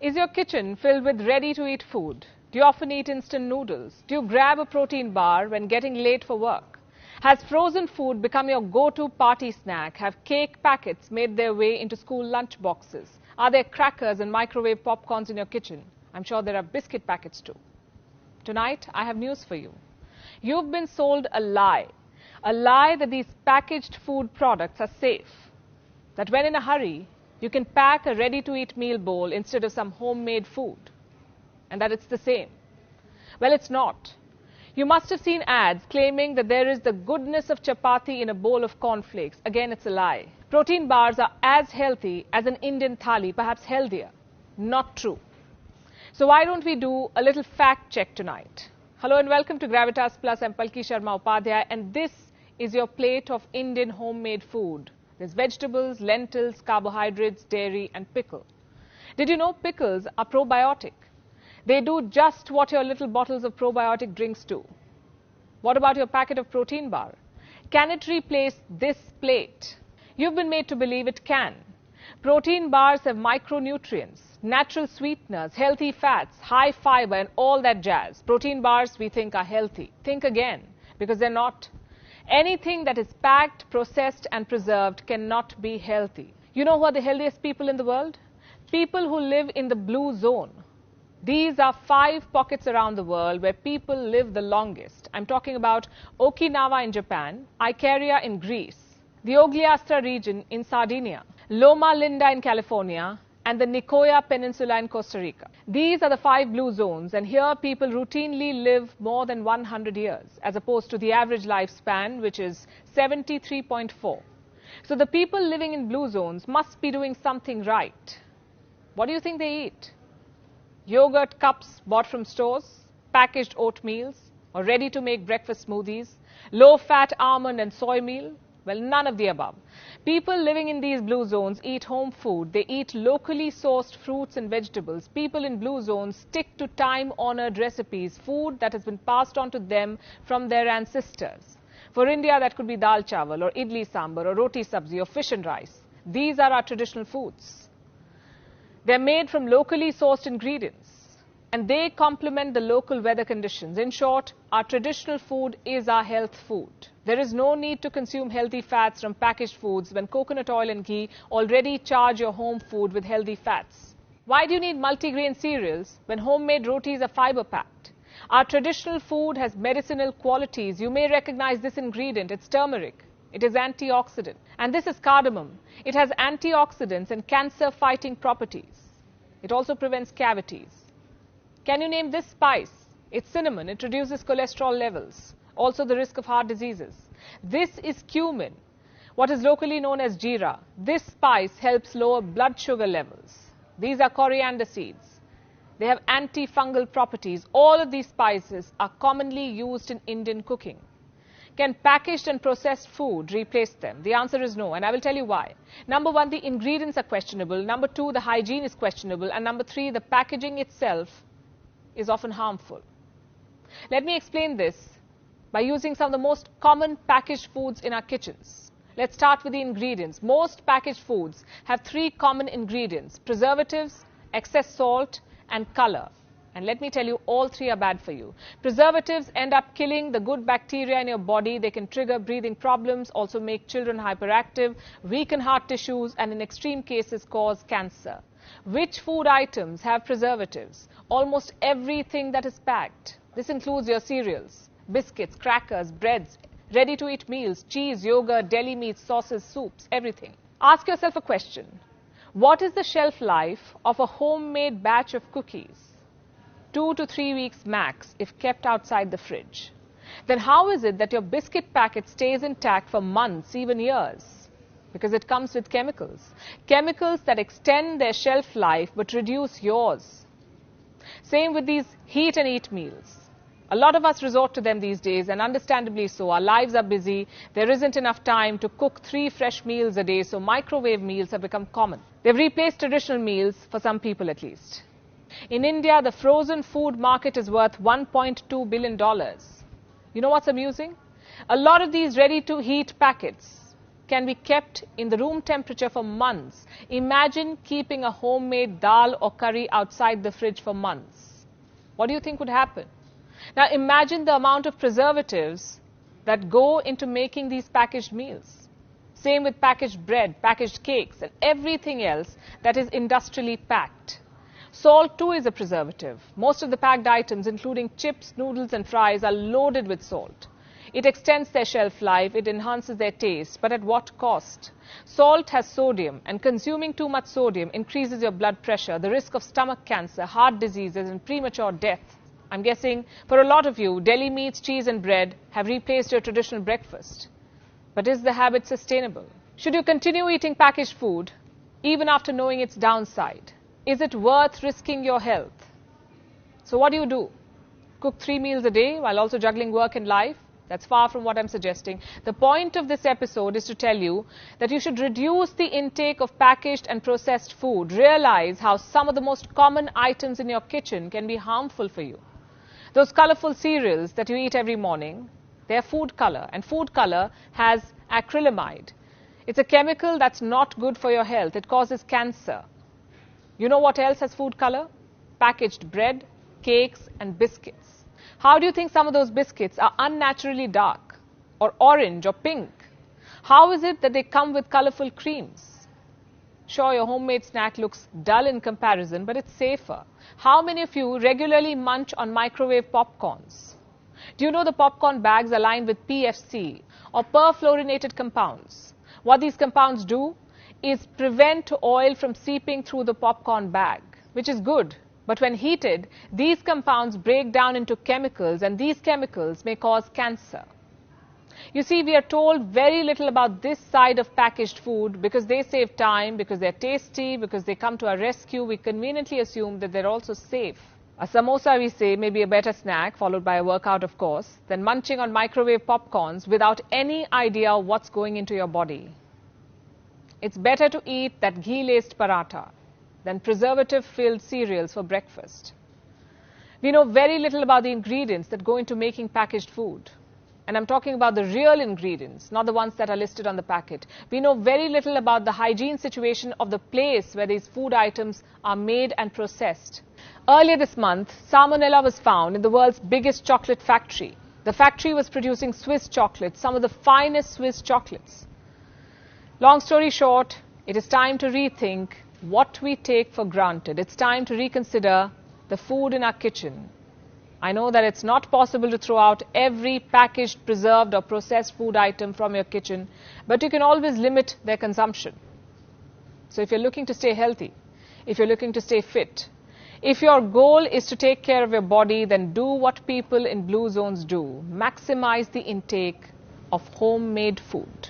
Is your kitchen filled with ready-to-eat food? Do you often eat instant noodles? Do you grab a protein bar when getting late for work? Has frozen food become your go-to party snack? Have cake packets made their way into school lunch boxes? Are there crackers and microwave popcorns in your kitchen? I'm sure there are biscuit packets too. Tonight, I have news for you. You've been sold a lie that these packaged food products are safe, that when in a hurry, you can pack a ready-to-eat meal bowl instead of some homemade food, and that it's the same. Well, it's not. You must have seen ads claiming that there is the goodness of chapati in a bowl of cornflakes. Again, it's a lie. Protein bars are as healthy as an Indian thali, perhaps healthier. Not true. So why don't we do a little fact check tonight? Hello and welcome to Gravitas Plus. I'm Palki Sharma Upadhyay, and this is your plate of Indian homemade food. There's vegetables, lentils, carbohydrates, dairy and pickle. Did you know pickles are probiotic? They do just what your little bottles of probiotic drinks do. What about your packet of protein bar? Can it replace this plate? You've been made to believe it can. Protein bars have micronutrients, natural sweeteners, healthy fats, high fiber and all that jazz. Protein bars we think are healthy. Think again, because they're not. Anything that is packed, processed and preserved cannot be healthy. You know who are the healthiest people in the world? People who live in the blue zone. These are 5 pockets around the world where people live the longest. I'm talking about Okinawa in Japan, Icaria in Greece, the Ogliastra region in Sardinia, Loma Linda in California, and the Nicoya Peninsula in Costa Rica. These are the 5 blue zones, and here people routinely live more than 100 years, as opposed to the average lifespan, which is 73.4. So the people living in blue zones must be doing something right. What do you think they eat? Yogurt cups bought from stores, packaged oatmeals, or ready-to-make breakfast smoothies, low-fat almond and soy meal? Well, none of the above. People living in these blue zones eat home food. They eat locally sourced fruits and vegetables. People in blue zones stick to time-honored recipes, food that has been passed on to them from their ancestors. For India, that could be dal chawal or idli sambar or roti sabzi or fish and rice. These are our traditional foods. They're made from locally sourced ingredients, and they complement the local weather conditions. In short, our traditional food is our health food. There is no need to consume healthy fats from packaged foods when coconut oil and ghee already charge your home food with healthy fats. Why do you need multigrain cereals when homemade rotis are fiber-packed? Our traditional food has medicinal qualities. You may recognize this ingredient. It's turmeric. It is antioxidant. And this is cardamom. It has antioxidants and cancer-fighting properties. It also prevents cavities. Can you name this spice? It's cinnamon. It reduces cholesterol levels. Also the risk of heart diseases. This is cumin, what is locally known as jeera. This spice helps lower blood sugar levels. These are coriander seeds. They have antifungal properties. All of these spices are commonly used in Indian cooking. Can packaged and processed food replace them? The answer is no, and I will tell you why. Number 1, the ingredients are questionable. Number 2, the hygiene is questionable. And number 3, the packaging itself is often harmful. Let me explain this by using some of the most common packaged foods in our kitchens. Let's start with the ingredients. Most packaged foods have 3 common ingredients: preservatives, excess salt, and color. And let me tell you, all 3 are bad for you. Preservatives end up killing the good bacteria in your body. They can trigger breathing problems, also make children hyperactive, weaken heart tissues, and in extreme cases cause cancer. Which food items have preservatives? Almost everything that is packed. This includes your cereals, biscuits, crackers, breads, ready-to-eat meals, cheese, yogurt, deli meats, sauces, soups, everything. Ask yourself a question. What is the shelf life of a homemade batch of cookies? 2 to 3 weeks max if kept outside the fridge. Then how is it that your biscuit packet stays intact for months, even years? Because it comes with chemicals. Chemicals that extend their shelf life but reduce yours. Same with these heat and eat meals. A lot of us resort to them these days, and understandably so. Our lives are busy. There isn't enough time to cook 3 fresh meals a day, so microwave meals have become common. They've replaced traditional meals, for some people at least. In India, the frozen food market is worth $1.2 billion. You know what's amusing? A lot of these ready-to-heat packets can be kept in the room temperature for months. Imagine keeping a homemade dal or curry outside the fridge for months. What do you think would happen? Now imagine the amount of preservatives that go into making these packaged meals. Same with packaged bread, packaged cakes, and everything else that is industrially packed. Salt too is a preservative. Most of the packed items, including chips, noodles and fries, are loaded with salt. It extends their shelf life, it enhances their taste, but at what cost? Salt has sodium, and consuming too much sodium increases your blood pressure, the risk of stomach cancer, heart diseases and premature death. I'm guessing for a lot of you, deli meats, cheese and bread have replaced your traditional breakfast. But is the habit sustainable? Should you continue eating packaged food even after knowing its downside? Is it worth risking your health? So what do? Cook 3 meals a day while also juggling work and life? That's far from what I'm suggesting. The point of this episode is to tell you that you should reduce the intake of packaged and processed food. Realize how some of the most common items in your kitchen can be harmful for you. Those colorful cereals that you eat every morning, they're food color, and food color has acrylamide. It's a chemical that's not good for your health. It causes cancer. You know what else has food color? Packaged bread, cakes and biscuits. How do you think some of those biscuits are unnaturally dark or orange or pink? How is it that they come with colorful creams? Sure, your homemade snack looks dull in comparison, but it's safer. How many of you regularly munch on microwave popcorns? Do you know the popcorn bags are lined with PFC or perfluorinated compounds? What these compounds do is prevent oil from seeping through the popcorn bag, which is good. But when heated, these compounds break down into chemicals, and these chemicals may cause cancer. You see, we are told very little about this side of packaged food because they save time, because they're tasty, because they come to our rescue. We conveniently assume that they're also safe. A samosa, we say, may be a better snack, followed by a workout, of course, than munching on microwave popcorns without any idea what's going into your body. It's better to eat that ghee-laced paratha than preservative-filled cereals for breakfast. We know very little about the ingredients that go into making packaged food. And I'm talking about the real ingredients, not the ones that are listed on the packet. We know very little about the hygiene situation of the place where these food items are made and processed. Earlier this month, salmonella was found in the world's biggest chocolate factory. The factory was producing Swiss chocolates, some of the finest Swiss chocolates. Long story short, it is time to rethink what we take for granted. It's time to reconsider the food in our kitchen. I know that it's not possible to throw out every packaged, preserved or processed food item from your kitchen, but you can always limit their consumption. So if you're looking to stay healthy, if you're looking to stay fit, if your goal is to take care of your body, then do what people in blue zones do. Maximize the intake of homemade food.